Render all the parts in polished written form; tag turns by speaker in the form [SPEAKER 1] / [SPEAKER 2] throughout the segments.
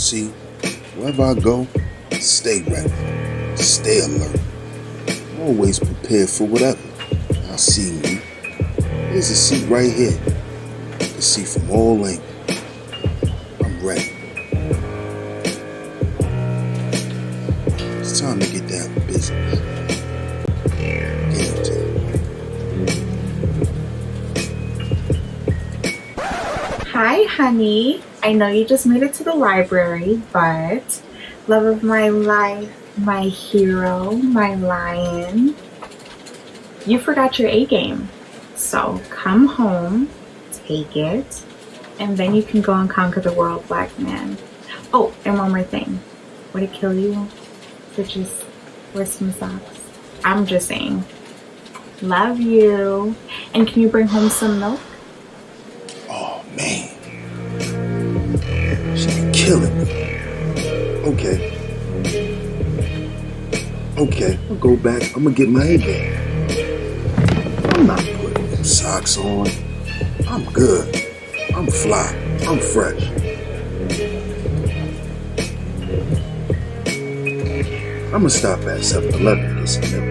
[SPEAKER 1] See, wherever I go, stay ready, stay alert, always prepared for whatever. I see you. There's a seat right here. You can see from all angles. I'm ready. It's time to get down to business. Game time.
[SPEAKER 2] Hi, honey. I know you just made it to the library, but love of my life, my hero, my lion, you forgot your A game. So come home, take it, and then you can go and conquer the world, black man. Oh, and one more thing. Would it kill you to just wear some socks? I'm just saying. Love you. And can you bring home some milk?
[SPEAKER 1] Oh, man. She be killing me. Okay, I'll go back. I'm gonna get my A game. I'm not putting them socks on. I'm good. I'm fly. I'm fresh. I'm gonna stop at 7-Eleven and get some milk.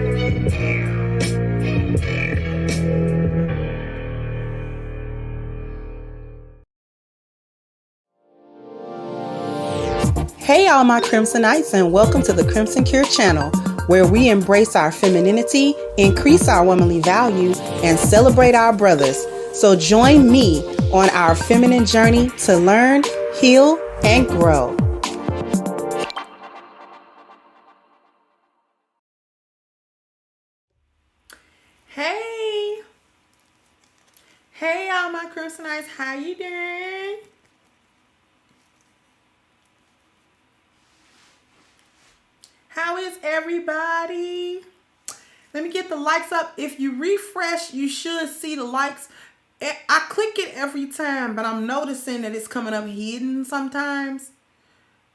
[SPEAKER 3] Hey all my Crimsonites, and welcome to the Crimson Cure channel, where we embrace our femininity, increase our womanly values, and celebrate our brothers. So join me on our feminine journey to learn, heal, and grow. Hey all my Crimsonites, how you doing? How is everybody? Let me get the likes up. If you refresh, you should see the likes. I click it every time, but I'm noticing that it's coming up hidden sometimes.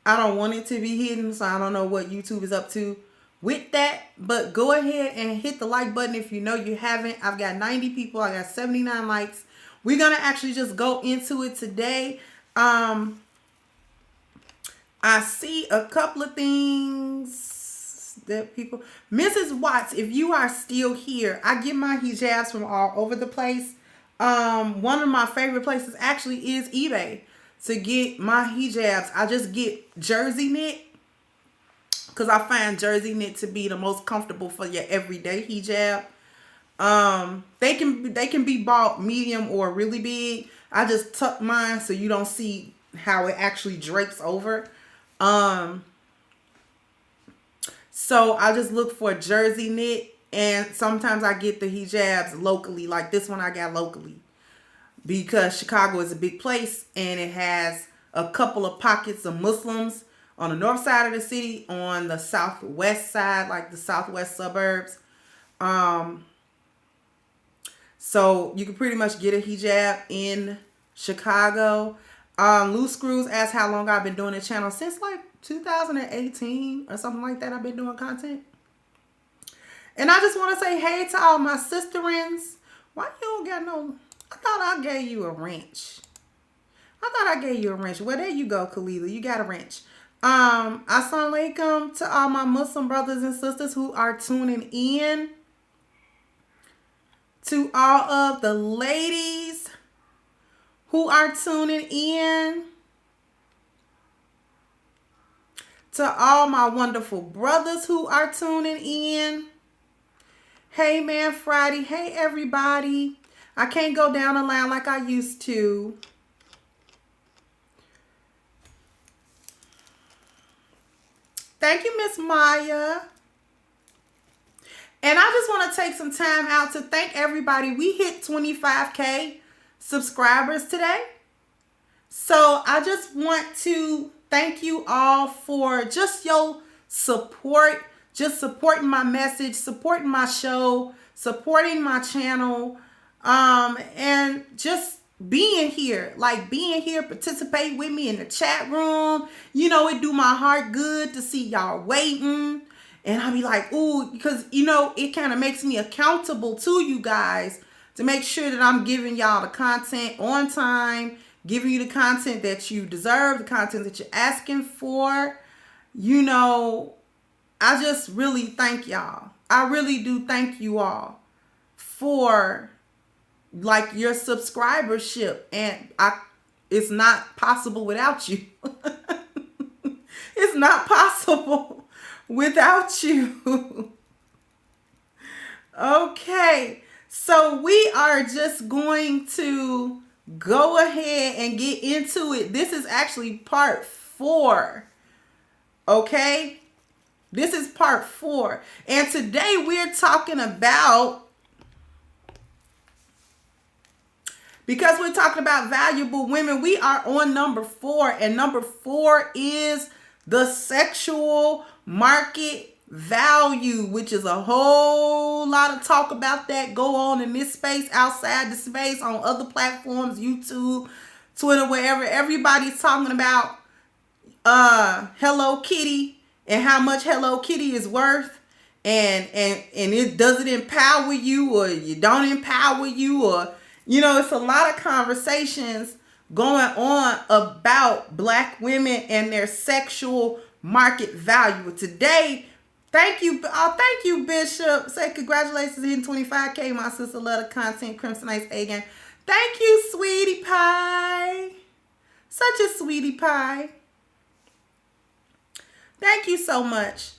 [SPEAKER 3] I don't want it to be hidden, so I don't know what YouTube is up to with that. But go ahead and hit the like button if you know you haven't. I've got 90 people. I got 79 likes. We're going to actually just go into it today. I see a couple of things that people... Mrs. Watts, if you are still here, I get my hijabs from all over the place. One of my favorite places actually is eBay to get my hijabs. I just get jersey knit because I find jersey knit to be the most comfortable for your everyday hijab. They can be bought medium or really big. I just tuck mine so you don't see how it actually drapes over. So I just look for jersey knit, and sometimes I get the hijabs locally, like this one I got locally, because Chicago is a big place and it has a couple of pockets of Muslims on the north side of the city, on the southwest side, like the southwest suburbs. So you can pretty much get a hijab in Chicago. Loose Screws asked how long I've been doing the channel. Since like 2018 or something like that, I've been doing content. And I just want to say hey to all my sisterins. Why you don't got no... I thought I gave you a wrench. Well, there you go, Kalila. You got a wrench. Assalamu alaikum to all my Muslim brothers and sisters who are tuning in. To all of the ladies who are tuning in. To all my wonderful brothers who are tuning in. Hey man, Friday. Hey everybody. I can't go down the line like I used to. Thank you, Miss Maya. And I just want to take some time out to thank everybody. We hit 25K subscribers today. So I just want to thank you all for just your support, just supporting my message, supporting my show, supporting my channel, and just being here, participate with me in the chat room. You know, it do my heart good to see y'all waiting. And I'll be like, ooh, because, you know, it kind of makes me accountable to you guys to make sure that I'm giving y'all the content on time, giving you the content that you deserve, the content that you're asking for. You know, I just really thank y'all. I really do thank you all for like your subscribership, and it's not possible without you. It's not possible without you. Okay, so we are just going to go ahead and get into it. This is actually part 4. Okay, this is part 4, and today we're talking about, because we're talking about valuable women, we are on number 4, and number 4 is the sexual market value, which is a whole lot of talk about that go on in this space, outside the space, on other platforms, YouTube, Twitter, wherever. Everybody's talking about Hello Kitty and how much Hello Kitty is worth, and it doesn't empower you, or you don't empower you, or you know, it's a lot of conversations going on about Black women and their sexual market value. Today, thank you, Bishop. Say congratulations hitting 25K, my sister. Love the content, Crimson Ice A game. Thank you, sweetie pie. Such a sweetie pie. Thank you so much.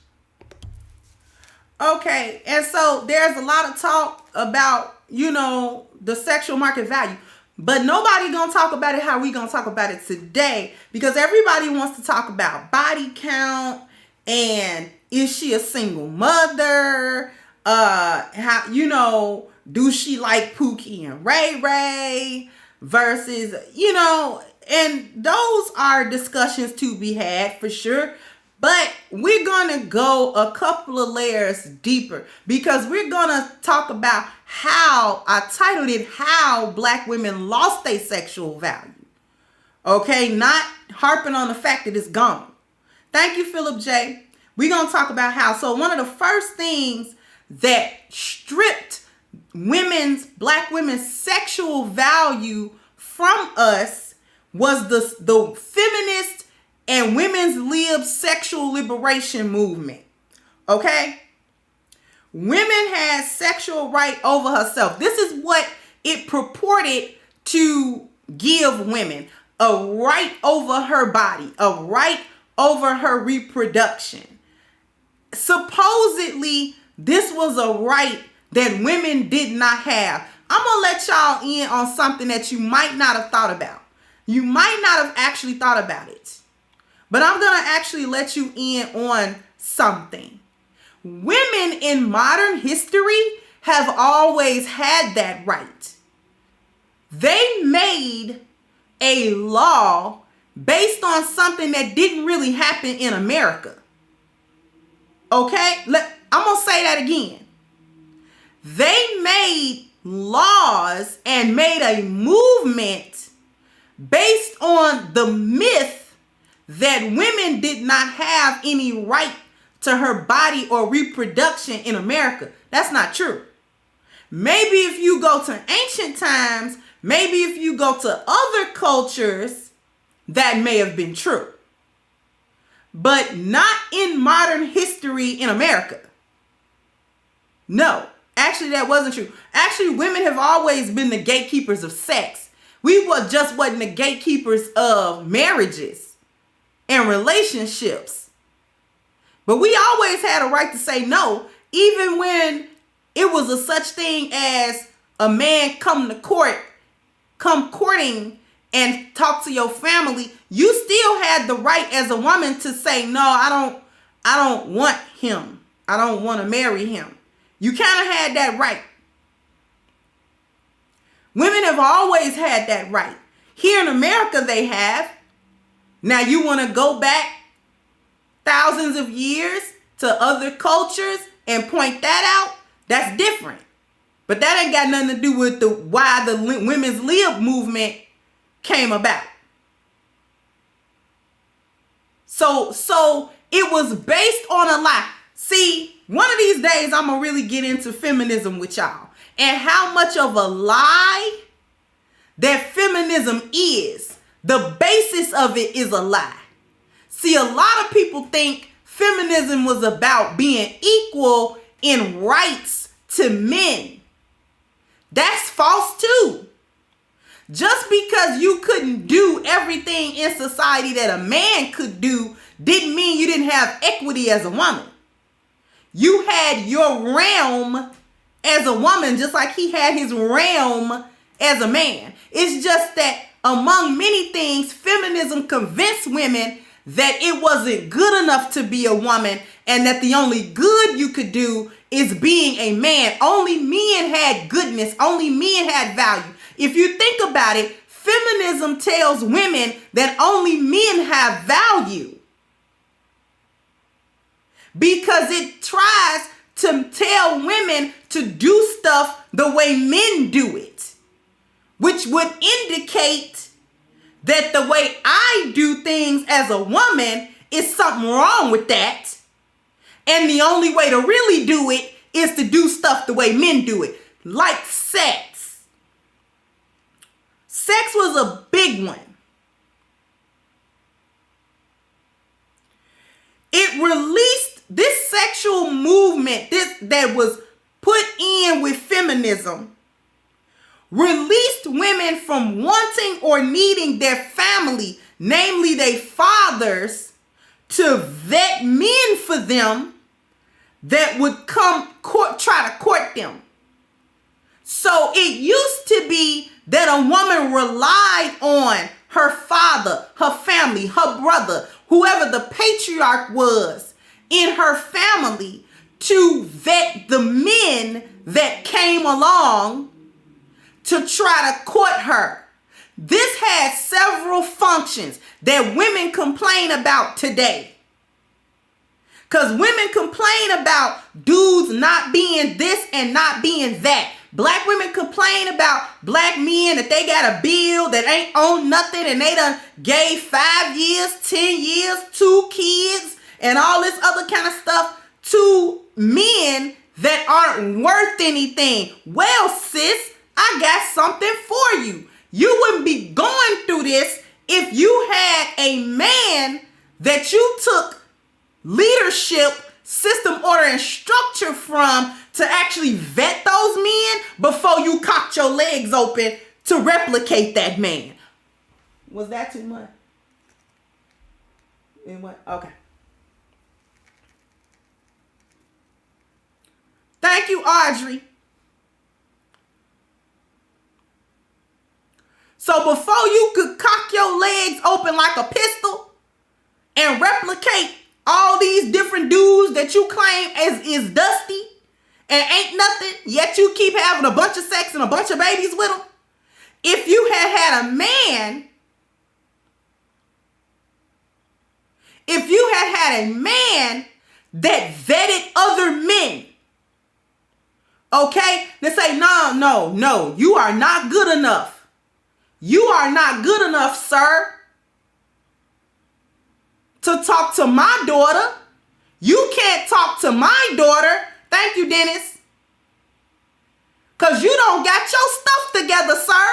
[SPEAKER 3] Okay, and so there's a lot of talk about, you know, the sexual market value, but nobody gonna talk about it how we gonna talk about it today, because everybody wants to talk about body count and is she a single mother, how, you know, do she like Pookie and Ray Ray versus, you know, and those are discussions to be had for sure. But we're going to go a couple of layers deeper, because we're going to talk about how, I titled it, how Black women lost their sexual value. Okay, not harping on the fact that it's gone. Thank you, Philip J. We're going to talk about how. So one of the first things that stripped Black women's sexual value from us was the feminist and women's lib sexual liberation movement. Okay? Women had sexual right over herself. This is what it purported to give women. A right over her body. A right over her reproduction. Supposedly, this was a right that women did not have. I'm going to let y'all in on something that you might not have thought about. You might not have actually thought about it. But I'm going to actually let you in on something. Women in modern history have always had that right. They made a law based on something that didn't really happen in America. Okay? I'm going to say that again. They made laws and made a movement based on the myth that women did not have any right to her body or reproduction in America. That's not true. Maybe if you go to ancient times, maybe if you go to other cultures, that may have been true. But not in modern history in America. No, actually that wasn't true. Actually, women have always been the gatekeepers of sex. We just wasn't the gatekeepers of marriages and relationships. But we always had a right to say no, even when it was a such thing as a man come courting and talk to your family. You still had the right as a woman to say, no, I don't want him. I don't want to marry him. You kind of had that right. Women have always had that right. Here in America, they have. Now, you want to go back thousands of years to other cultures and point that out? That's different. But that ain't got nothing to do with why the women's lib movement came about. So it was based on a lie. See, one of these days I'm going to really get into feminism with y'all and how much of a lie that feminism is, the basis of it is a lie. See, a lot of people think feminism was about being equal in rights to men. That's false too. Just because you couldn't do everything in society that a man could do didn't mean you didn't have equity as a woman. You had your realm as a woman just like he had his realm as a man. It's just that among many things, feminism convinced women that it wasn't good enough to be a woman and that the only good you could do is being a man. Only men had goodness. Only men had value. If you think about it, feminism tells women that only men have value because it tries to tell women to do stuff the way men do it, which would indicate that the way I do things as a woman is something wrong with that. And the only way to really do it is to do stuff the way men do it, like sex. Sex was a big one. It released this sexual movement that was put in with feminism, released women from wanting or needing their family, namely their fathers, to vet men for them that would try to court them. So it used to be that a woman relied on her father, her family, her brother, whoever the patriarch was in her family to vet the men that came along to try to court her. This has several functions that women complain about today. Because women complain about dudes not being this and not being that. Black women complain about black men that they got a bill that ain't on nothing and they done gave 5 years, 10 years, 2 kids, and all this other kind of stuff to men that aren't worth anything. Well, sis, I got something for you. You wouldn't be going through this if you had a man that you took leadership, system, order, and structure from to actually vet those men before you cocked your legs open to replicate that man. Was that too much? Okay. Thank you, Audrey. So before you could cock your legs open like a pistol and replicate all these different dudes that you claim is dusty and ain't nothing, yet you keep having a bunch of sex and a bunch of babies with them. If you had a man, that vetted other men, okay, they say, no, you are not good enough. You are not good enough, sir, to talk to my daughter. You can't talk to my daughter. Thank you, Dennis. Because you don't got your stuff together, sir.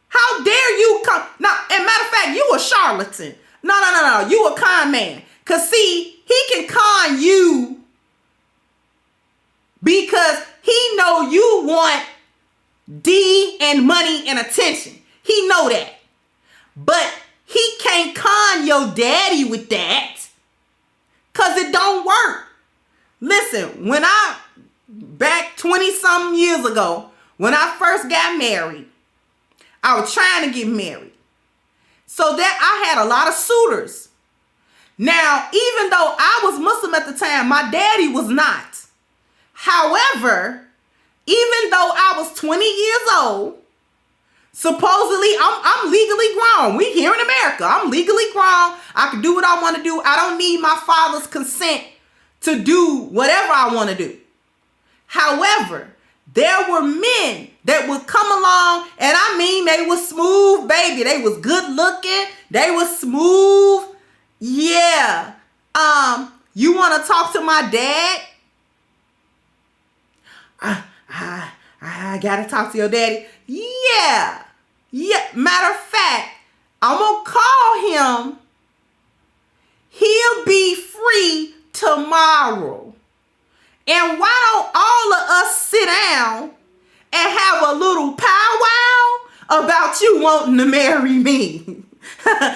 [SPEAKER 3] How dare you come? Now, as a matter of fact, you a charlatan. No. You a con man. Because, see, he can con you because he know you want D and money and attention. He know that. But he can't con your daddy with that because it don't work. Listen, back 20-something years ago, when I first got married, I was trying to get married. So that I had a lot of suitors. Now, even though I was Muslim at the time, my daddy was not. However, even though I was 20 years old, supposedly, I'm legally grown. We here in America. I'm legally grown. I can do what I want to do. I don't need my father's consent to do whatever I want to do. However, there were men that would come along, and I mean, they was smooth, baby. They was good looking. They was smooth. Yeah. You want to talk to my dad? I gotta talk to your daddy. Yeah. Yeah, matter of fact, I'm going to call him. He'll be free tomorrow. And why don't all of us sit down and have a little powwow about you wanting to marry me?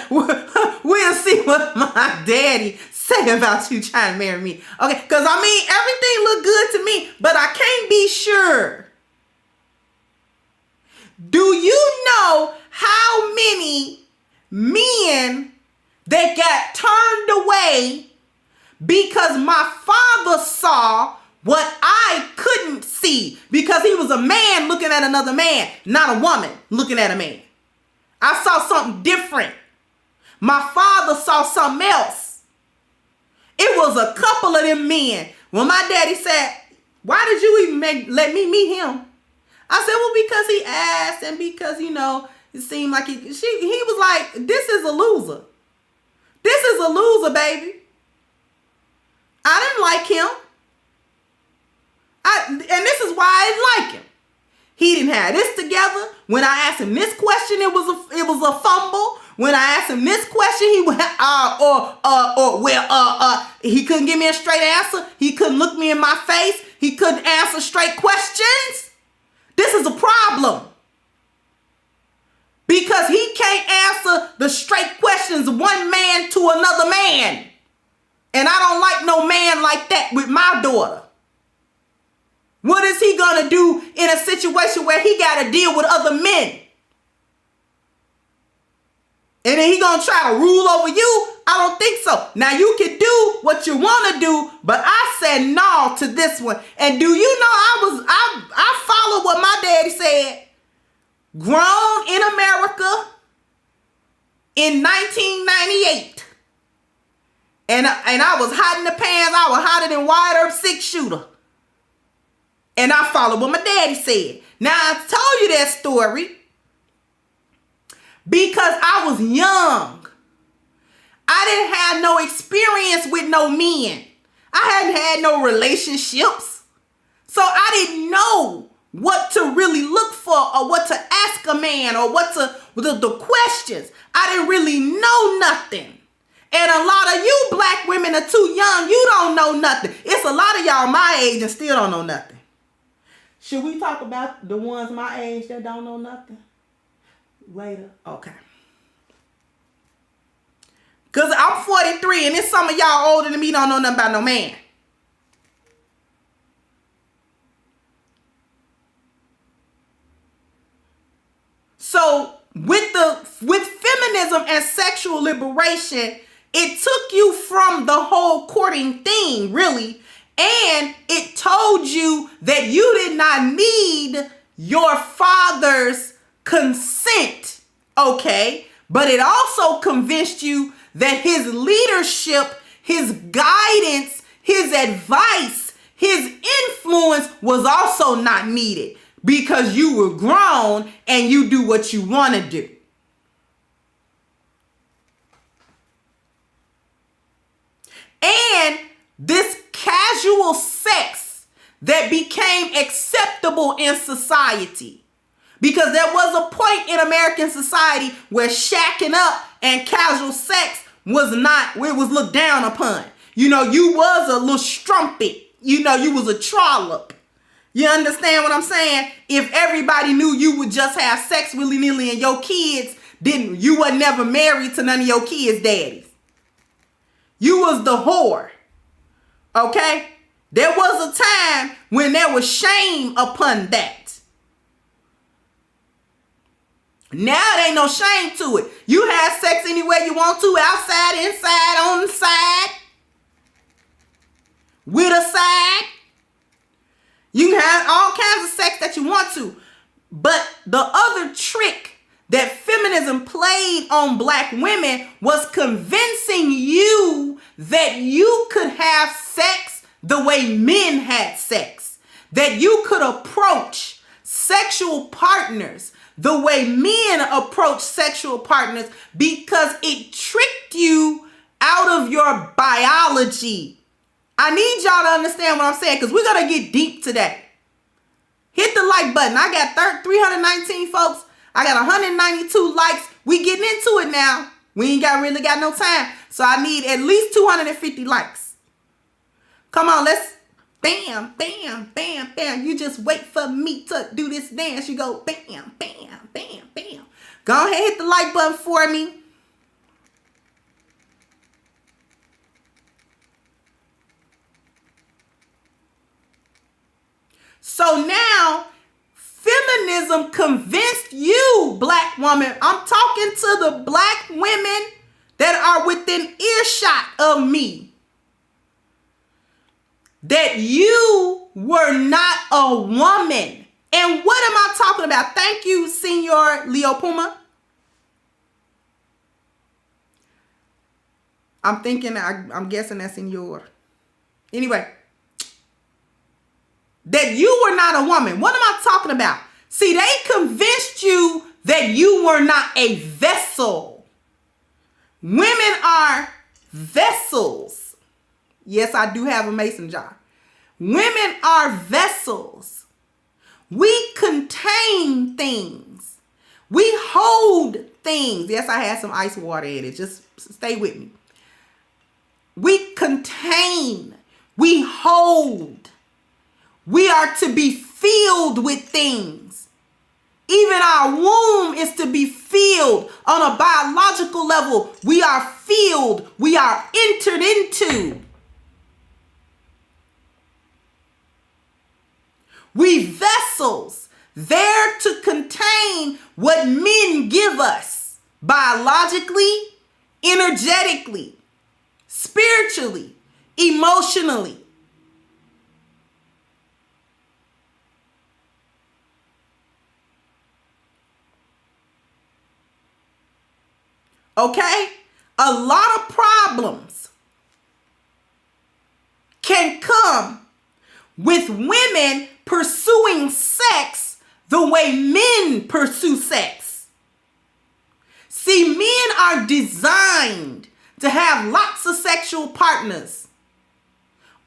[SPEAKER 3] We'll see what my daddy say about you trying to marry me. Okay, because I mean, everything look good to me, but I can't be sure. Do you know how many men that got turned away because my father saw what I couldn't see, because he was a man looking at another man, not a woman looking at a man. I saw something different. My father saw something else. It was a couple of them men. When my daddy said, why did you even let me meet him? I said, well, because he asked, and because, you know, it seemed like he was like, this is a loser. This is a loser, baby. I didn't like him. And this is why I didn't like him. He didn't have this together. When I asked him this question, it was a fumble. When I asked him this question, he went, he couldn't give me a straight answer. He couldn't look me in my face. He couldn't answer straight questions. This is a problem. Because he can't answer the straight questions one man to another man. And I don't like no man like that with my daughter. What is he going to do in a situation where he got to deal with other men? And then he going to try to rule over you? I don't think so. Now, you can do what you want to do, but I said no to this one. And do you know I followed what my daddy said. Grown in America in 1998. And I was hot in the pants. I was hotter than Wide Earp 6-shooter. And I followed what my daddy said. Now, I told you that story because I was young. I didn't have no experience with no men. I hadn't had no relationships. So I didn't know what to really look for or what to ask a man or the questions. I didn't really know nothing. And a lot of you black women are too young. You don't know nothing. It's a lot of y'all my age and still don't know nothing. Should we talk about the ones my age that don't know nothing later? Okay. Because I'm 43 and there's some of y'all older than me don't know nothing about no man. So with feminism and sexual liberation, it took you from the whole courting thing, really, and it told you that you did not need your father's consent, okay? But it also convinced you that his leadership, his guidance, his advice, his influence was also not needed because you were grown and you do what you want to do. And this casual sex that became acceptable in society, because there was a point in American society where shacking up and casual sex was not, it was looked down upon. You know, you was a little strumpet. You know, you was a trollop. You understand what I'm saying? If everybody knew you would just have sex willy-nilly and your kids didn't, you were never married to none of your kids' daddies. You was the whore. Okay? There was a time when there was shame upon that. Now there ain't no shame to it. You have sex anywhere you want to, outside, inside, on the side, with a side. You can have all kinds of sex that you want to. But the other trick that feminism played on black women was convincing you that you could have sex the way men had sex. That you could approach sexual partners the way men approach sexual partners because it tricked you out of your biology. I need y'all to understand what I'm saying because we're going to get deep today. Hit the like button. I got 319 folks. I got 192 likes. We getting into it now. We ain't really got no time. So I need at least 250 likes. Come on, let's bam, bam, bam, bam. You just wait for me to do this dance. You go bam, bam, bam, bam. Go ahead, hit the like button for me. So now, feminism convinced you, black woman. I'm talking to the black women that are within earshot of me, that you were not a woman. And what am I talking about? Thank you, Senor Leo Puma. I'm guessing that's Senor. Anyway, that you were not a woman. What am I talking about? See, they convinced you that you were not a vessel. Women are vessels. Yes, I do have a mason jar. Women are vessels. We contain things. We hold things. Yes, I had some ice water in it. Just stay with me. We contain. We hold. We are to be filled with things. Even our womb is to be filled on a biological level. We are filled. We are entered into. We vessels there to contain what men give us biologically, energetically, spiritually, emotionally. Okay? A lot of problems can come with women pursuing sex the way men pursue sex. See, men are designed to have lots of sexual partners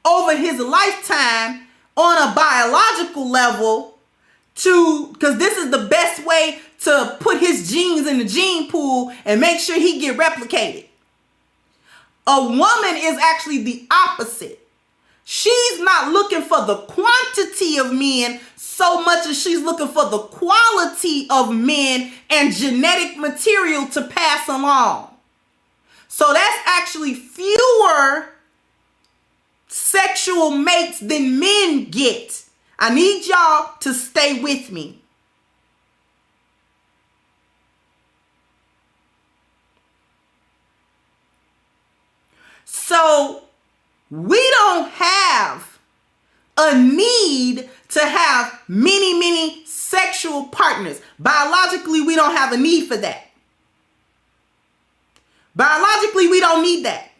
[SPEAKER 3] over his lifetime on a biological level because this is the best way to put his genes in the gene pool and make sure he get replicated. A woman is actually the opposite. She's not looking for the quantity of men so much as she's looking for the quality of men and genetic material to pass along. So that's actually fewer sexual mates than men get. I need y'all to stay with me. So we don't have a need to have many sexual partners. Biologically, we don't have a need for that. Biologically, we don't need that.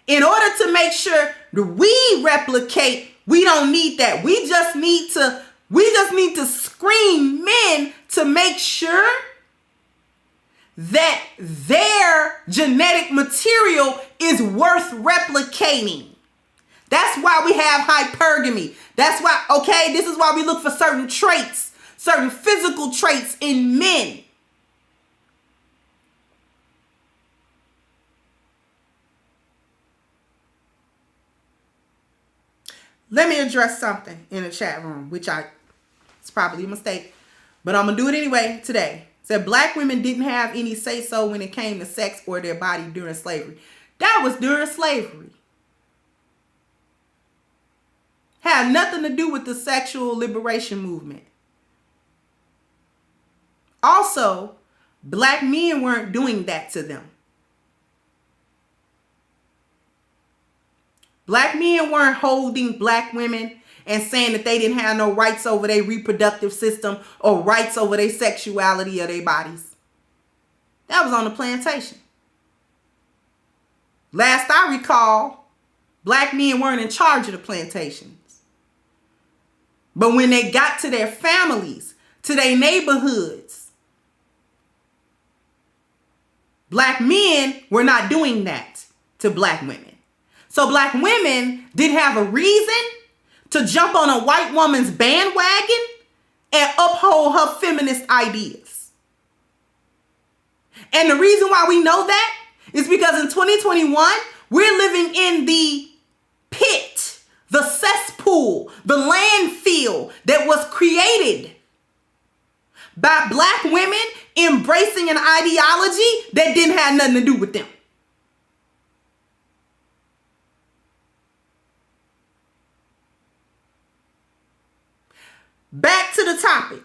[SPEAKER 3] In order to make sure that we replicate, we don't need that. We just need to screen men to make sure that their genetic material is worth replicating. That's why we have hypergamy. That's why, okay, this is why we look for certain traits, certain physical traits in men. Let me address something in the chat room, it's probably a mistake, but I'm going to do it anyway today. It said black women didn't have any say-so when it came to sex or their body during slavery. That was during slavery. Had nothing to do with the sexual liberation movement. Also, black men weren't doing that to them. Black men weren't holding black women and saying that they didn't have no rights over their reproductive system or rights over their sexuality or their bodies. That was on the plantation. Last I recall, black men weren't in charge of the plantations. But when they got to their families, to their neighborhoods, black men were not doing that to black women. So black women didn't have a reason to jump on a white woman's bandwagon and uphold her feminist ideas. And the reason why we know that is because in 2021, we're living in the pit, the cesspool, the landfill that was created by Black women embracing an ideology that didn't have nothing to do with them. Back to the topic.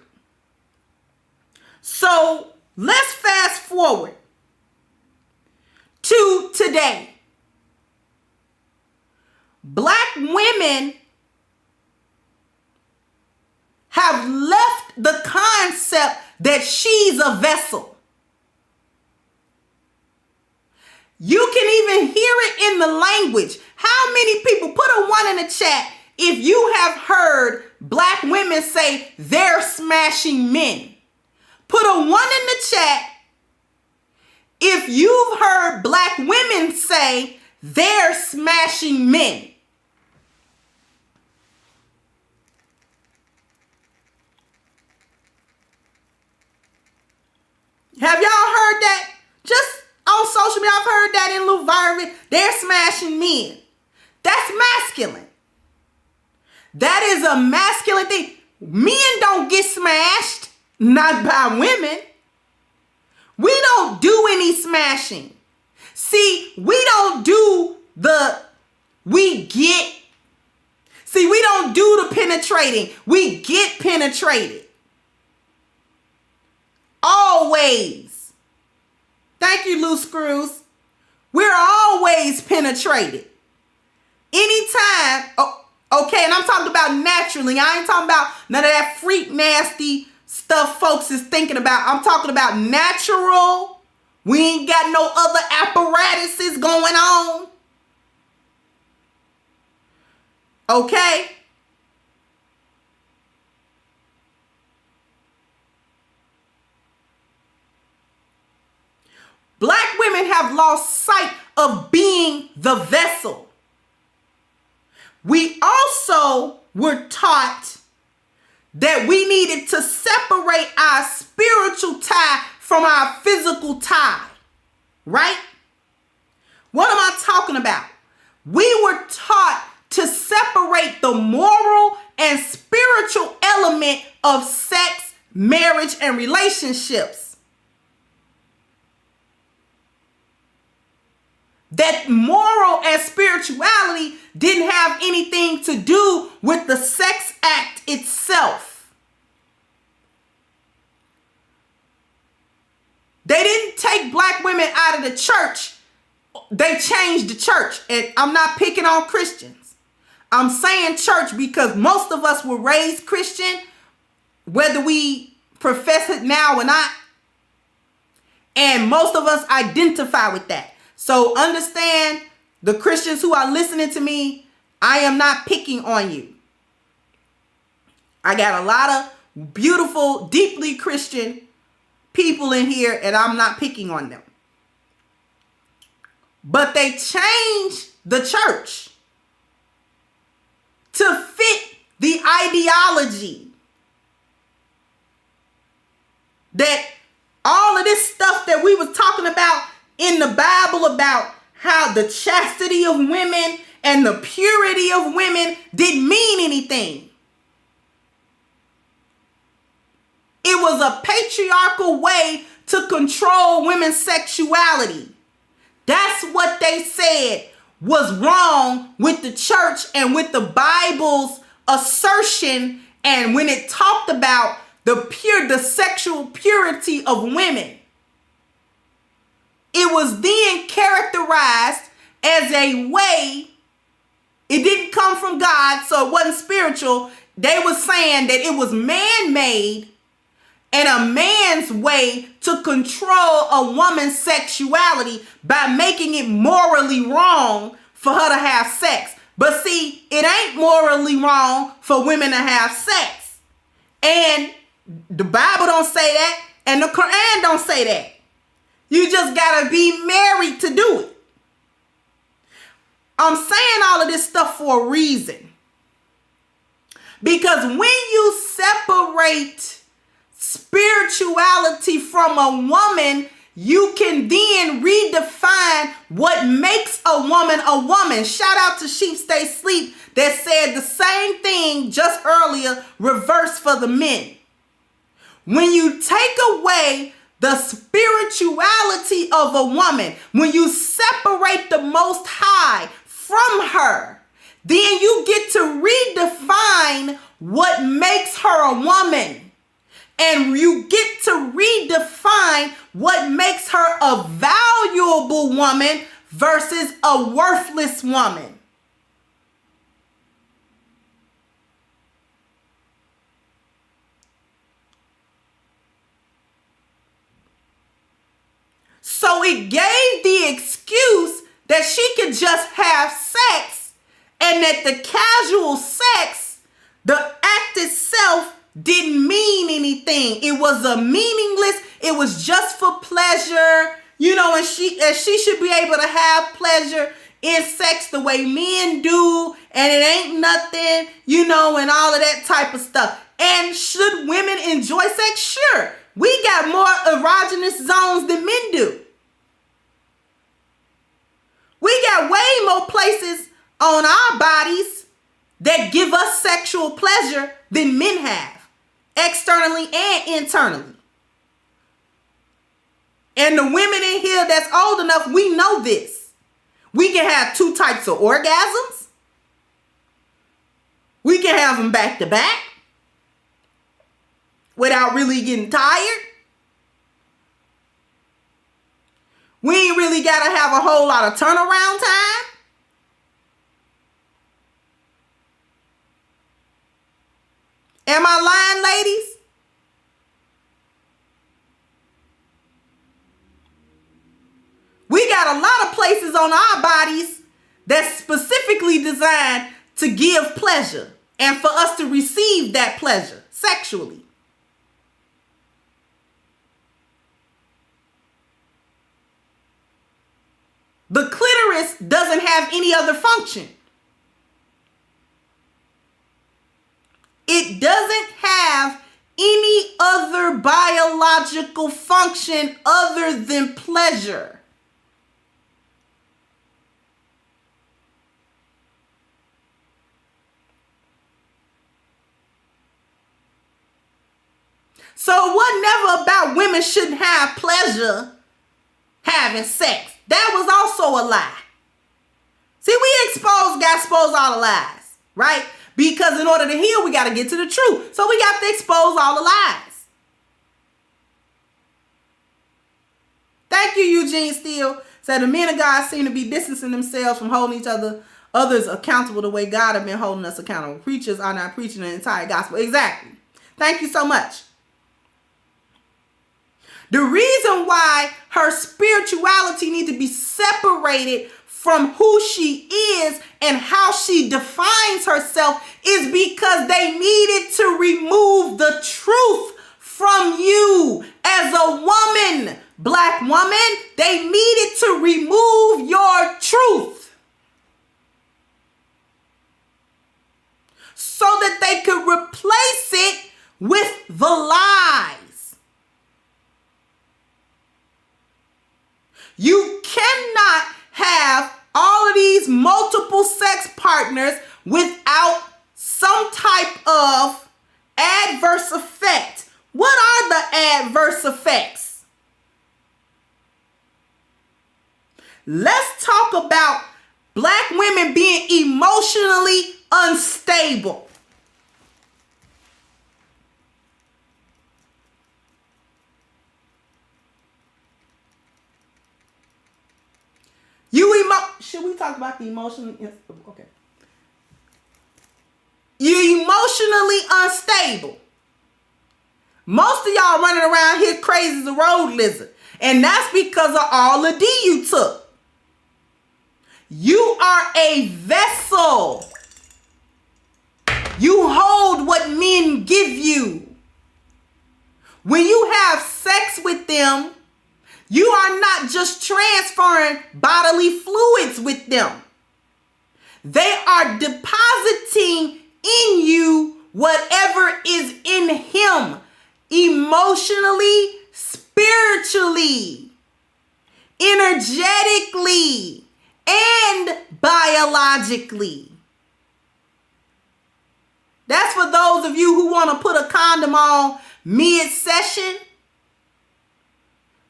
[SPEAKER 3] So let's fast forward to today. Black women have left the concept that she's a vessel. You can even hear it in the language. How many people, put a 1 in the chat if you have heard Black women say they're smashing men. Put a 1 in the chat if you've heard Black women say they're smashing men. Have y'all heard that? Just on social media, I've heard that in little viral. They're smashing men. That's masculine. That is a masculine thing. Men don't get smashed, not by women. We don't do any smashing. See, we don't do we don't do the penetrating. We get penetrated. Always. Thank you, loose screws. We're always penetrated. Anytime. Okay, and I'm talking about naturally. I ain't talking about none of that freak nasty stuff folks is thinking about. I'm talking about natural. We ain't got no other apparatuses going on. Okay? Black women have lost sight of being the vessel. We also were taught that we needed to separate our spiritual tie from our physical tie, right? What am I talking about? We were taught to separate the moral and spiritual element of sex, marriage, and relationships. That moral and spirituality didn't have anything to do with the sex act itself. They didn't take Black women out of the church. They changed the church. And I'm not picking on Christians. I'm saying church because most of us were raised Christian, whether we profess it now or not. And most of us identify with that. So understand, the Christians who are listening to me, I am not picking on you. I got a lot of beautiful, deeply Christian people in here, and I'm not picking on them. But they changed the church to fit the ideology that all of this stuff that we was talking about in the Bible about how the chastity of women and the purity of women didn't mean anything. It was a patriarchal way to control women's sexuality. That's what they said was wrong with the church and with the Bible's assertion, and when it talked about the sexual purity of women. It was then characterized as a way, it didn't come from God, so it wasn't spiritual. They were saying that it was man-made and a man's way to control a woman's sexuality by making it morally wrong for her to have sex. But see, it ain't morally wrong for women to have sex. And the Bible don't say that, and the Quran don't say that. You just gotta be married to do it. I'm saying all of this stuff for a reason. Because when you separate spirituality from a woman, you can then redefine what makes a woman a woman. Shout out to Sheep Stay Sleep that said the same thing just earlier, reverse for the men. When you take away the spirituality of a woman, when you separate the Most High from her, then you get to redefine what makes her a woman. And you get to redefine what makes her a valuable woman versus a worthless woman. So it gave the excuse that she could just have sex, and that the casual sex, the act itself, didn't mean anything. It was a meaningless, it was just for pleasure, and she should be able to have pleasure in sex the way men do, and it ain't nothing, and all of that type of stuff. And should women enjoy sex? Sure. We got more erogenous zones than men do. We got way more places on our bodies that give us sexual pleasure than men have, externally and internally. And the women in here that's old enough, we know this. We can have 2 types of orgasms. We can have them back to back without really getting tired. We ain't really got to have a whole lot of turnaround time. Am I lying, ladies? We got a lot of places on our bodies that's specifically designed to give pleasure and for us to receive that pleasure sexually. The clitoris doesn't have any other function. It doesn't have any other biological function other than pleasure. So it was never about women shouldn't have pleasure having sex. That was also a lie. See, we got to expose all the lies, right? Because in order to heal, we got to get to the truth. So we got to expose all the lies. Thank you, Eugene Steele. Said the men of God seem to be distancing themselves from holding others accountable the way God have been holding us accountable. Preachers are not preaching the entire gospel. Exactly. Thank you so much. The reason why her spirituality needs to be separated from who she is and how she defines herself is because they needed to remove the truth from you as a woman, Black woman. They needed to remove your truth so that they could replace it with the lies. You cannot have all of these multiple sex partners without some type of adverse effect. What are the adverse effects? Let's talk about Black women being emotionally unstable. Should we talk about the emotional? Okay. You're emotionally unstable. Most of y'all running around here crazy as a road lizard. And that's because of all the D you took. You are a vessel. You hold what men give you. When you have sex with them, you are not just transferring bodily fluids with them. They are depositing in you whatever is in him, emotionally, spiritually. energetically and biologically. That's for those of you who want to put a condom on mid-session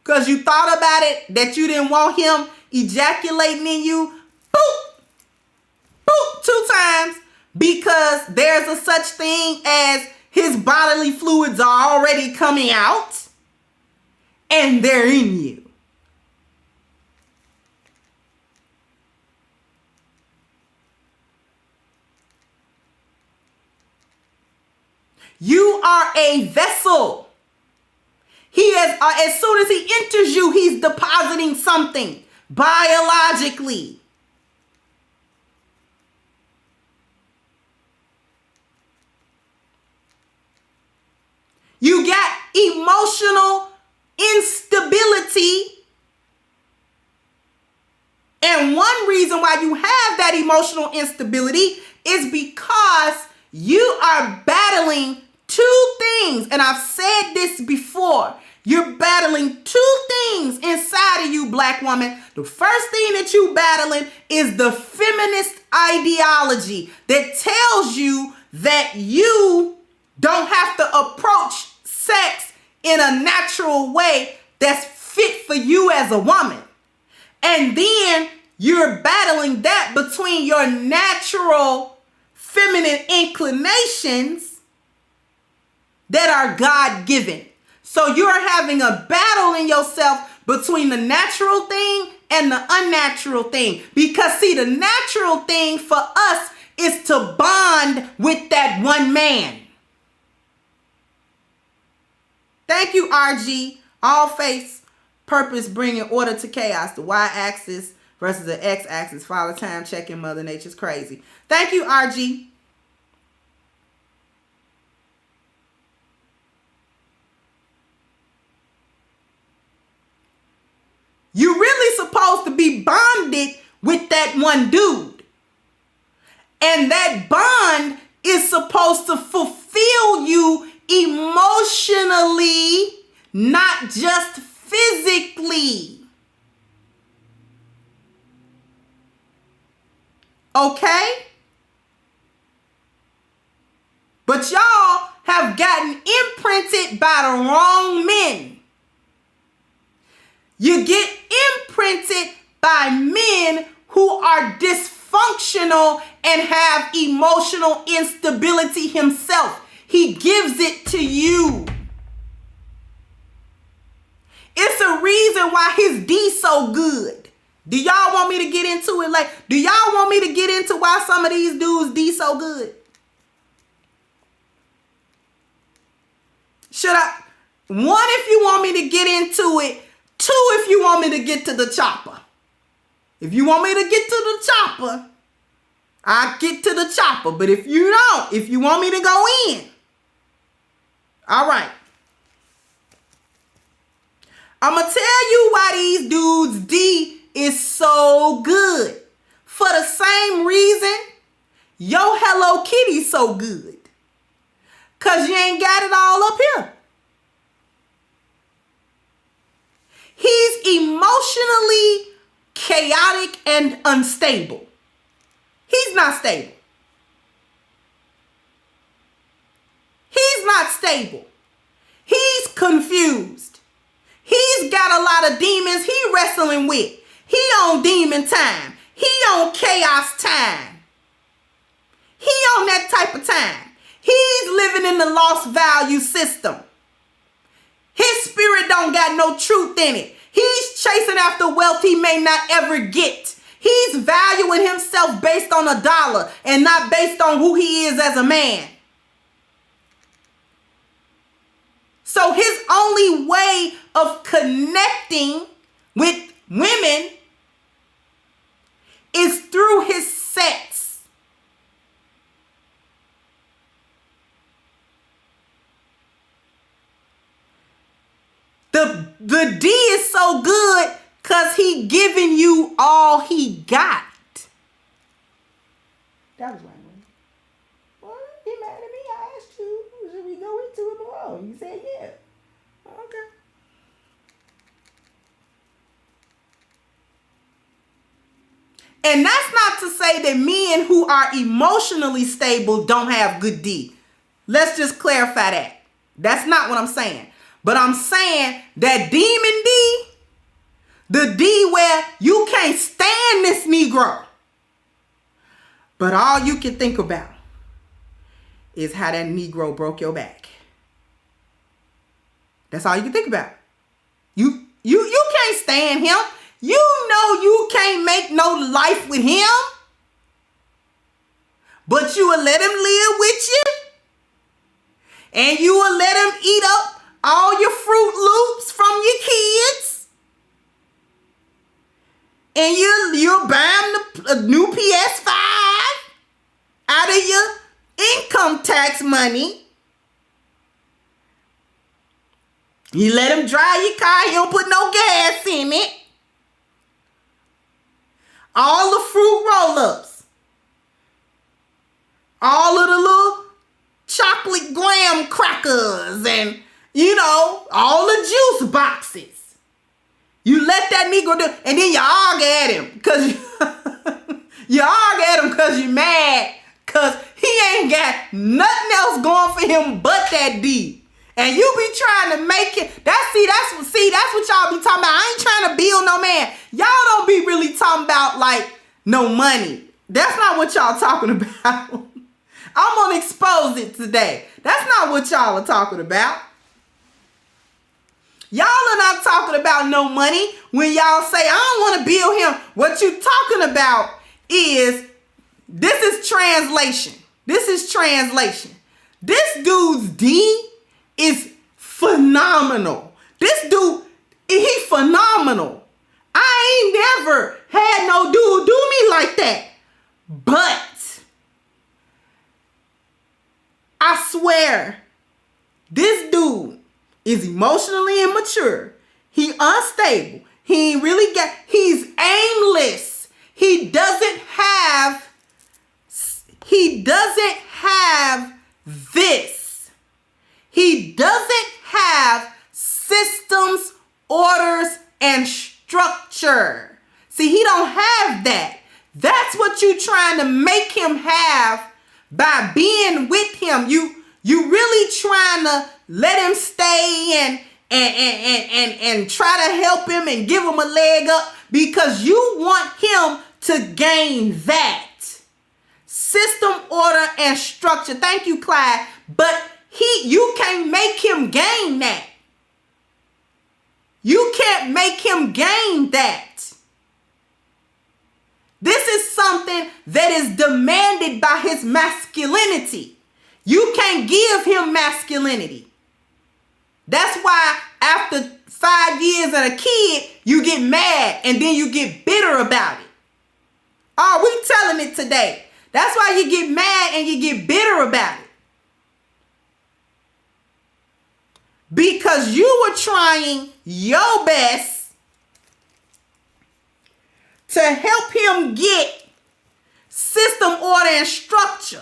[SPEAKER 3] because you thought about it, that you didn't want him ejaculating in you. Boop, boop, 2 times, because there's a such thing as his bodily fluids are already coming out and they're in you. You are a vessel. As soon as he enters you, he's depositing something biologically. You got emotional instability. And one reason why you have that emotional instability is because you are battling 2 things. And I've said this before. You're battling 2 things inside of you, Black woman. The first thing that you're battling is the feminist ideology that tells you that you don't have to approach sex in a natural way that's fit for you as a woman. And then you're battling that between your natural feminine inclinations that are God-given. So you're having a battle in yourself between the natural thing and the unnatural thing. Because see, the natural thing for us is to bond with that one man. Thank you, RG. All face, purpose, bringing order to chaos. The y-axis versus the x-axis. Father time checking Mother Nature's crazy. Thank you, RG. You're really supposed to be bonded with that one dude. And that bond is supposed to fulfill you emotionally, not just physically. Okay? But y'all have gotten imprinted by the wrong men. You get imprinted by men who are dysfunctional and have emotional instability himself. He gives it to you. It's a reason why his D so good. Do y'all want me to get into it? Do y'all want me to get into why some of these dudes D so good? Should I? 1, if you want me to get into it. 2, if you want me to get to the chopper. If you want me to get to the chopper, I'll get to the chopper. But if you don't, if you want me to go in, all right. I'm going to tell you why these dudes D is so good. For the same reason your Hello Kitty's so good. Because you ain't got it all up here. He's emotionally chaotic and unstable. He's not stable. He's not stable. He's confused. He's got a lot of demons he wrestling with. He on demon time. He on chaos time. He on that type of time. He's living in the lost value system. His spirit don't got no truth in it. He's chasing after wealth he may not ever get. He's valuing himself based on $1 and not based on who he is as a man. So his only way of connecting with women is through his sex. The D is so good because he giving you all he got. That was right. Well, he mad at me. I asked you, should we go into it below? You said yeah. Okay. And that's not to say that men who are emotionally stable don't have good D. Let's just clarify that. That's not what I'm saying. But I'm saying that demon D, the D where you can't stand this Negro, but all you can think about is how that Negro broke your back. That's all you can think about. You can't stand him. You know you can't make no life with him, but you will let him live with you, and you will let him eat up all your Fruit Loops from your kids, and you'll buy him a new PS5 out of your income tax money. You let him drive your car, you don't put no gas in it. All the fruit roll-ups. All of the little chocolate graham crackers and, all the juice boxes. You let that Negro do, and then you argue at him because you're mad because he ain't got nothing else going for him but that D. And you be trying to make it. That's what y'all be talking about. I ain't trying to build no man. Y'all don't be really talking about like no money. That's not what y'all talking about. I'm gonna expose it today. That's not what y'all are talking about. Y'all are not talking about no money when y'all say I don't want to build him. What you talking about is this is translation. This dude's D is phenomenal. This dude, he phenomenal. I ain't never had no dude do me like that. But I swear, this dude is emotionally immature. He unstable. He's aimless. He doesn't have this. He doesn't have systems, orders, and structure. See, he don't have that. That's what you trying to make him have by being with him. You really trying to let him stay and try to help him and give him a leg up because you want him to gain that. System, order, and structure. Thank you, Clyde. But you can't make him gain that. You can't make him gain that. This is something that is demanded by his masculinity. You can't give him masculinity. That's why after 5 years and a kid, you get mad and then you get bitter about it. Oh, we telling it today. That's why you get mad and you get bitter about it. Because you were trying your best to help him get system, order, and structure.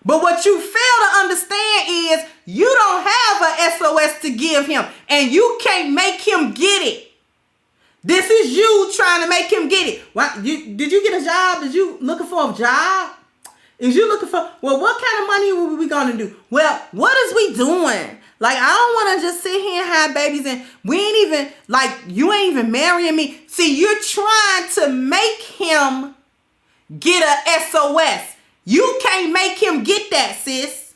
[SPEAKER 3] But what you fail to understand is you don't have a SOS to give him and you can't make him get it. This is you trying to make him get it. Did you get a job? Is you looking for a job? Is you looking for, what kind of money were we going to do? Well, what is we doing? Like, I don't want to just sit here and have babies and we ain't even, you ain't even marrying me. See, you're trying to make him get a SOS. You can't make him get that, sis.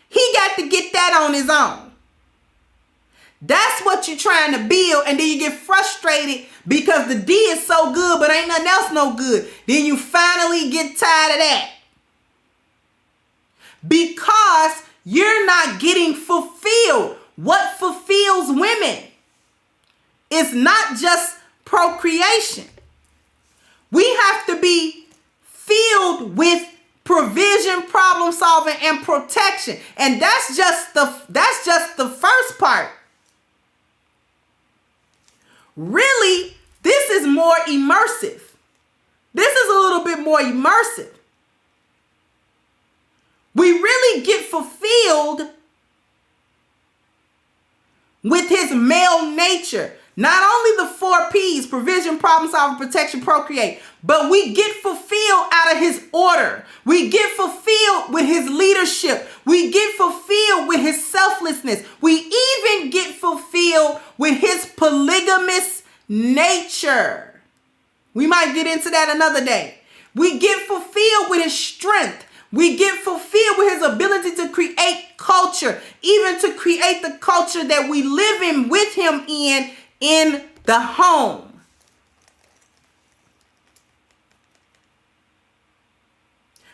[SPEAKER 3] He got to get that on his own. That's what you're trying to build, and then you get frustrated because the D is so good, but ain't nothing else no good. Then you finally get tired of that. Because you're not getting fulfilled. What fulfills women is not just procreation. We have to be filled with provision, problem solving, and protection. And that's just the first part. Really, this is more immersive. This is a little bit more immersive. We really get fulfilled with his male nature. Not only the 4 P's, provision, problem solving, protection, procreate, but we get fulfilled out of his order. We get fulfilled with his leadership. We get fulfilled with his selflessness. We even get fulfilled with his polygamous nature. We might get into that another day. We get fulfilled with his strength. We get fulfilled with his ability to create culture, even to create the culture that we live in with him in the home.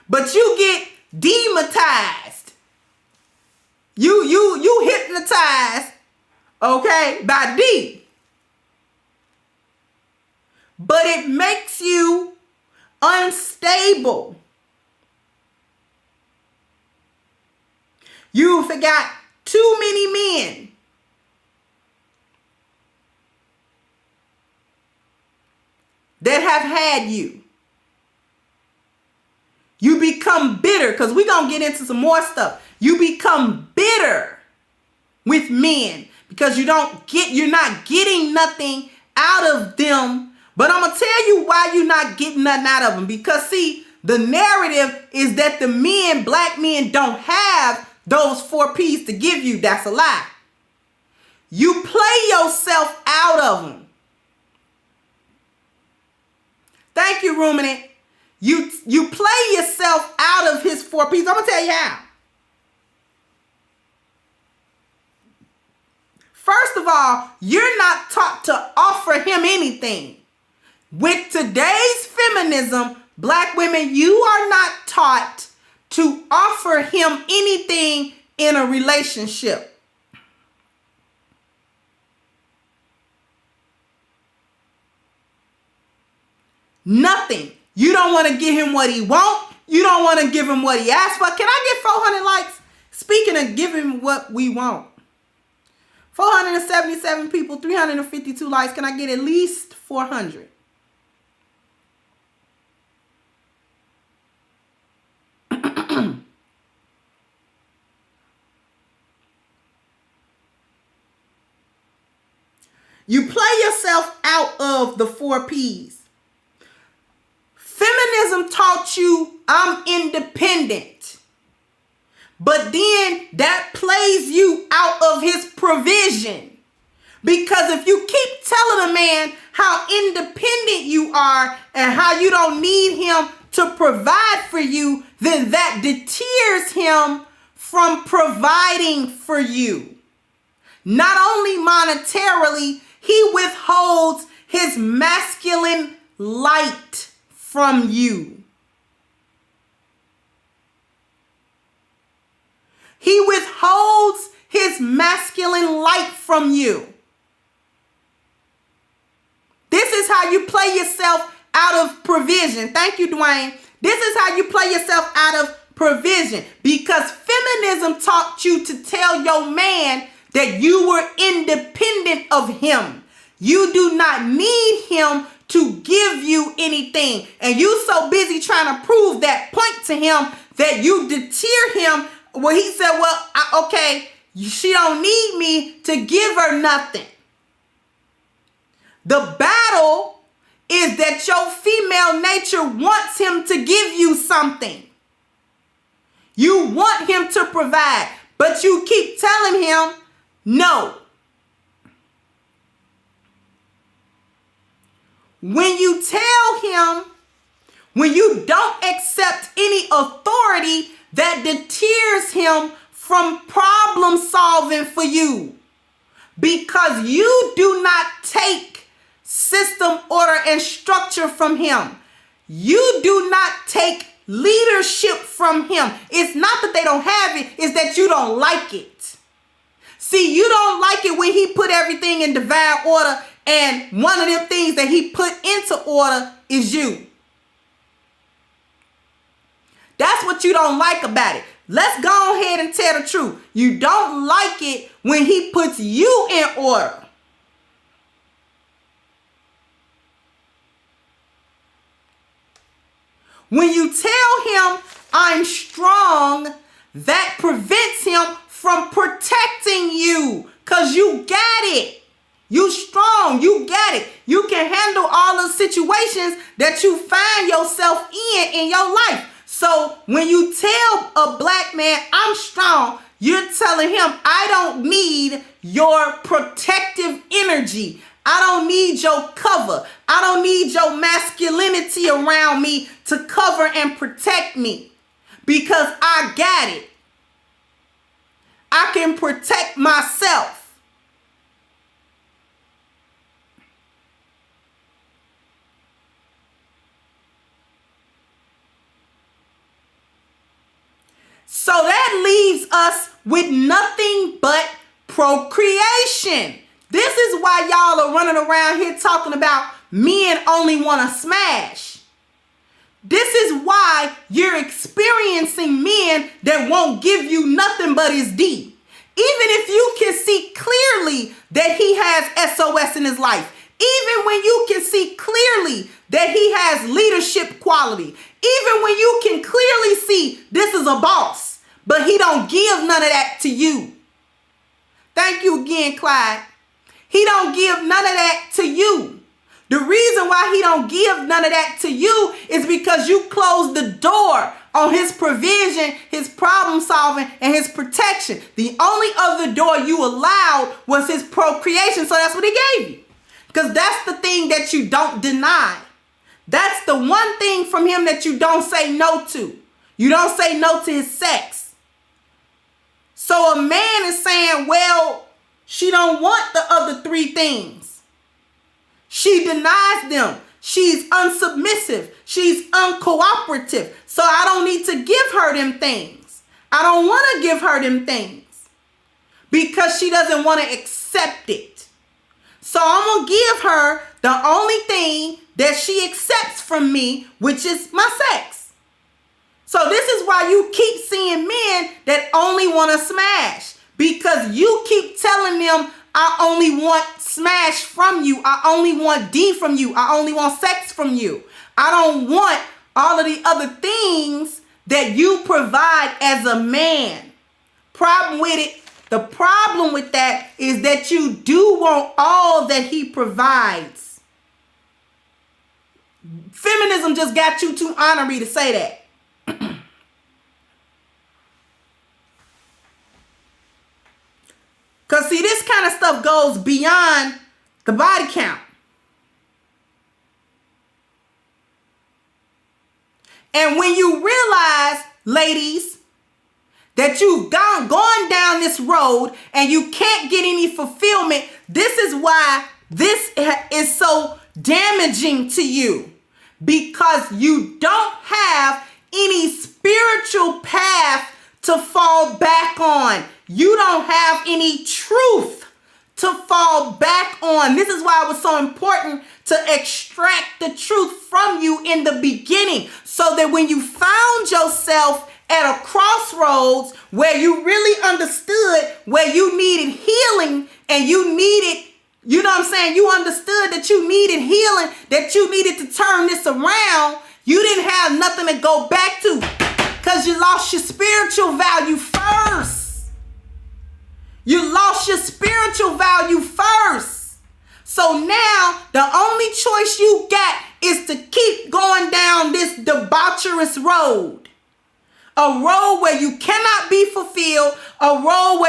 [SPEAKER 3] But you get demonetized. You hypnotized, okay, by D. But it makes you unstable. You forgot too many men. That have had you. You become bitter, because we're going to get into some more stuff. You become bitter with men because you're not getting nothing out of them. But I'm going to tell you why you're not getting nothing out of them. Because see, the narrative is that the men, black men, don't have those 4 P's to give you. That's a lie. You play yourself out of them. Thank you, Ruminant. You play yourself out of his 4 P's. I'm going to tell you how. First of all, you're not taught to offer him anything. With today's feminism, black women, you are not taught to offer him anything in a relationship. Nothing. You don't want to give him what he wants. You don't want to give him what he asked for. Can I get 400 likes? Speaking of giving what we want. 477 people, 352 likes. Can I get at least 400? You play yourself out of the 4 P's. Feminism taught you I'm independent. But then that plays you out of his provision. Because if you keep telling a man how independent you are and how you don't need him to provide for you, then that deters him from providing for you. Not only monetarily, he withholds his masculine light from you. He withholds his masculine light from you. This is how you play yourself out of provision. Thank you, Dwayne. This is how you play yourself out of provision. Because feminism taught you to tell your man that you were independent of him. You do not need him to give you anything. And you so busy trying to prove that point to him that you deter him. Well, he said, well, okay, she don't need me to give her nothing. The battle is that your female nature wants him to give you something. You want him to provide, but you keep telling him no. When you tell him, when you don't accept any authority, that deters him from problem solving for you. Because you do not take system, order, and structure from him. You do not take leadership from him. It's not that they don't have it, it's that you don't like it. See, you don't like it when he put everything in divine order, and one of them things that he put into order is you. That's what you don't like about it. Let's go ahead and tell the truth. You don't like it when he puts you in order. When you tell him I'm strong, that prevents him from protecting you because you got it. You strong. strong. You got it. You can handle all the situations that you find yourself in your life. So when you tell a black man, I'm strong, you're telling him, I don't need your protective energy. I don't need your cover. I don't need your masculinity around me to cover and protect me, because I got it. I can protect myself. So that leaves us with nothing but procreation. This is why y'all are running around here talking about men only want to smash. This is why you're experiencing men that won't give you nothing but his D. Even if you can see clearly that he has SOS in his life, even when you can see clearly that he has leadership quality, even when you can clearly see this is a boss, but he don't give none of that to you. Thank you again, Clyde. He don't give none of that to you. The reason why he don't give none of that to you is because you closed the door on his provision, his problem solving, and his protection. The only other door you allowed was his procreation, so that's what he gave you. Because that's the thing that you don't deny. That's the one thing from him that you don't say no to. You don't say no to his sex. So a man is saying, well, she don't want the other three things. She denies them. She's unsubmissive. She's uncooperative. So I don't need to give her them things. I don't want to give her them things because she doesn't want to accept it. So I'm going to give her the only thing that she accepts from me, which is my sex. So this is why you keep seeing men that only want to smash, because you keep telling them, I only want smash from you. I only want D from you. I only want sex from you. I don't want all of the other things that you provide as a man. The problem with that is that you do want all that he provides. Feminism just got you too honorary to say that. Because see, this kind of stuff goes beyond the body count. And when you realize, ladies, that you've gone down this road and you can't get any fulfillment, this is why this is so damaging to you. Because you don't have any spiritual path to fall back on. You don't have any truth to fall back on. This is why it was so important to extract the truth from you in the beginning, so that when you found yourself at a crossroads where you really understood where you needed healing and you needed, you know what I'm saying, you understood that you needed healing, that you needed to turn this around, you didn't have nothing to go back to because you lost your spiritual value first. You lost your spiritual value first. So now the only choice you got is to keep going down this debaucherous road. A road where you cannot be fulfilled, a road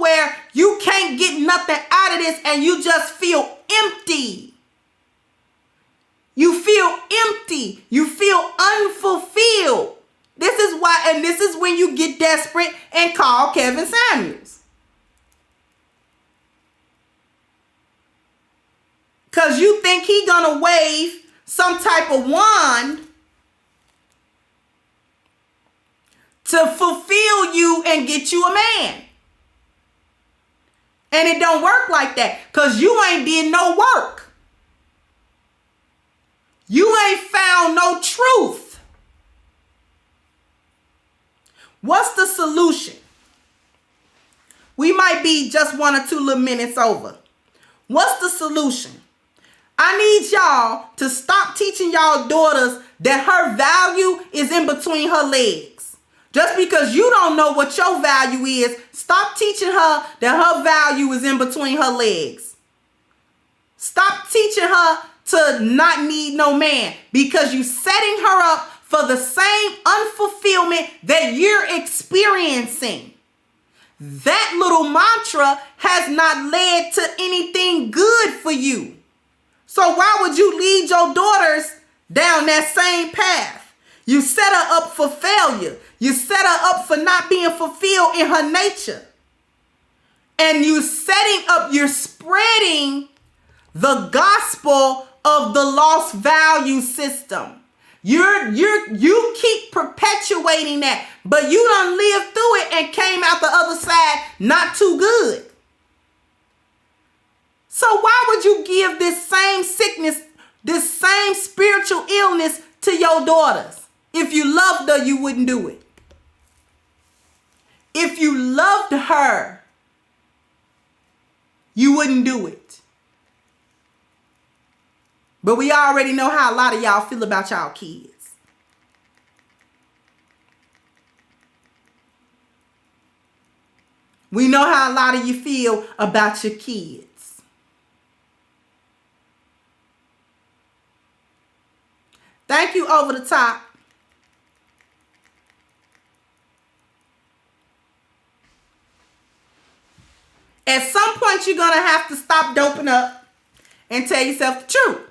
[SPEAKER 3] where you can't get nothing out of this and you just feel empty. You feel empty. You feel unfulfilled. This is why, and this is when you get desperate and call Kevin Samuels. Because you think he gonna wave some type of wand to fulfill you and get you a man. And it don't work like that, because you ain't did no work. You ain't found no truth. What's the solution? We might be just 1 or 2 little minutes over. What's the solution? I need y'all to stop teaching y'all daughters that her value is in between her legs. Just because you don't know what your value is, stop teaching her that her value is in between her legs. Stop teaching her to not need no man, because you setting her up for the same unfulfillment that you're experiencing. That little mantra has not led to anything good for you. So why would you lead your daughters down that same path? You set her up for failure. You set her up for not being fulfilled in her nature. And you're spreading the gospel of the lost value system. You keep perpetuating that, but you done lived through it and came out the other side not too good. So why would you give this same sickness, this same spiritual illness to your daughters? If you loved her, you wouldn't do it. If you loved her, you wouldn't do it. But we already know how a lot of y'all feel about y'all kids. We know how a lot of you feel about your kids. Thank you, Over the Top. At some point, you're going to have to stop doping up and tell yourself the truth.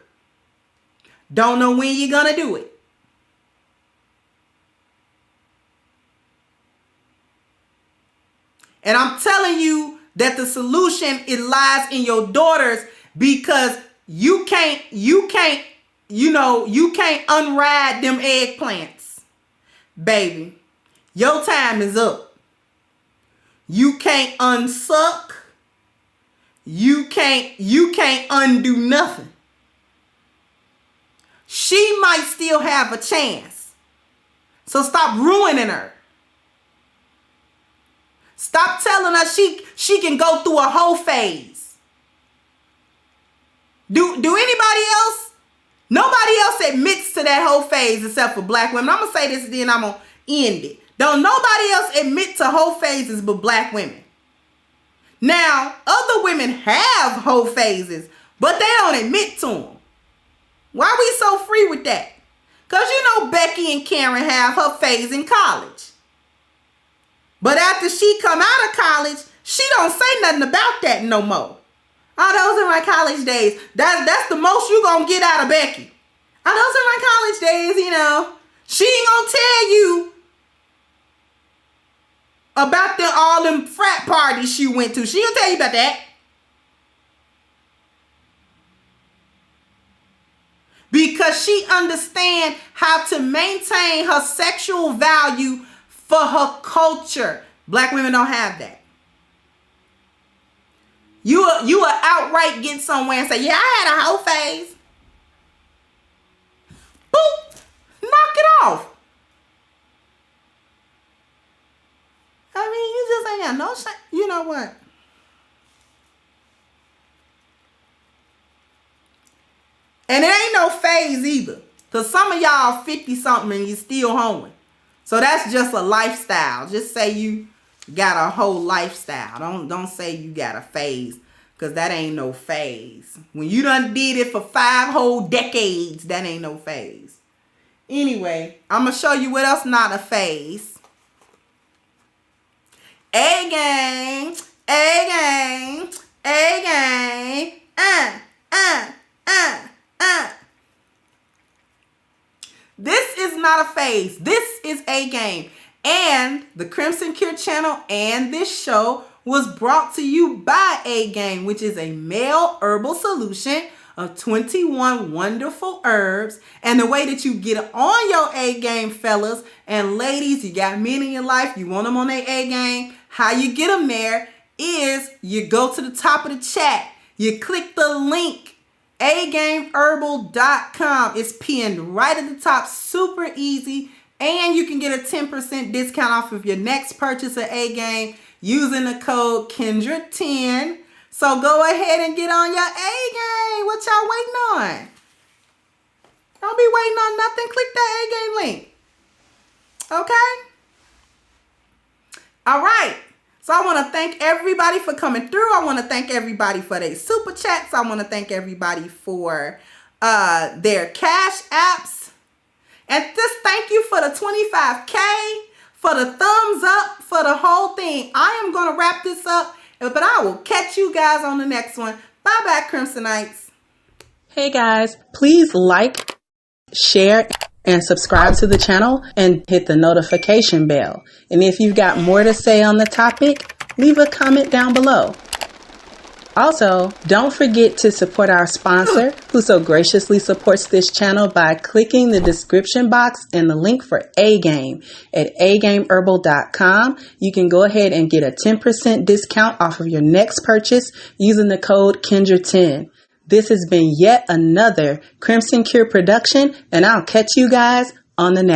[SPEAKER 3] Don't know when you're going to do it. And I'm telling you that the solution, it lies in your daughters, because you can't unride them eggplants. Baby, your time is up. You can't unsuck. You can't undo nothing. She might still have a chance. So stop ruining her. Stop telling her she can go through a whole phase. Do anybody else? Nobody else admits to that whole phase except for black women. I'm going to say this, then I'm going to end it. Don't nobody else admit to whole phases but black women. Now, other women have whole phases, but they don't admit to them. Why we so free with that? Because you know Becky and Karen have her phase in college. But after she come out of college, she don't say nothing about that no more. Oh, those are my college days. That's the most you gonna get out of Becky. Oh, those are my college days, you know. She ain't gonna tell you about all them frat parties she went to. She ain't gonna tell you about that. Because she understands how to maintain her sexual value for her culture. Black women don't have that. You will outright get somewhere and say, yeah, I had a whole phase. Boop. Knock it off. I mean, you just ain't got no shame. You know what? And it ain't no phase either. Because some of y'all 50-something and you still hoeing. So that's just a lifestyle. Just say you got a whole lifestyle. Don't say you got a phase. Because that ain't no phase. When you done did it for 5 whole decades, that ain't no phase. Anyway, I'm going to show you what else not a phase. A-gang. A-gang. A-gang. This is not a phase. This is a game. And the Crimson Cure channel and this show was brought to you by A Game, which is a male herbal solution of 21 wonderful herbs. And the way that you get on your A Game, fellas and ladies, you got men in your life, you want them on their A Game. How you get them there is you go to the top of the chat. You click the link. agameherbal.com. It's pinned right at the top. Super easy. And you can get a 10% discount off of your next purchase of A Game using the code Kendra10. So go ahead and get on your A Game. What y'all waiting on? Don't be waiting on nothing. Click that A Game link. Okay? All right. So I want to thank everybody for coming through. I want to thank everybody for their super chats. I want to thank everybody for their cash apps. And just thank you for the 25K, for the thumbs up, for the whole thing. I am going to wrap this up, but I will catch you guys on the next one. Bye-bye, Crimsonites. Hey, guys, please like, share, and subscribe to the channel and hit the notification bell. And if you've got more to say on the topic, leave a comment down below. Also, don't forget to support our sponsor who so graciously supports this channel by clicking the description box and the link for A-Game at agameherbal.com. You can go ahead and get a 10% discount off of your next purchase using the code Kendra10. This has been yet another Crimson Cure production, and I'll catch you guys on the next.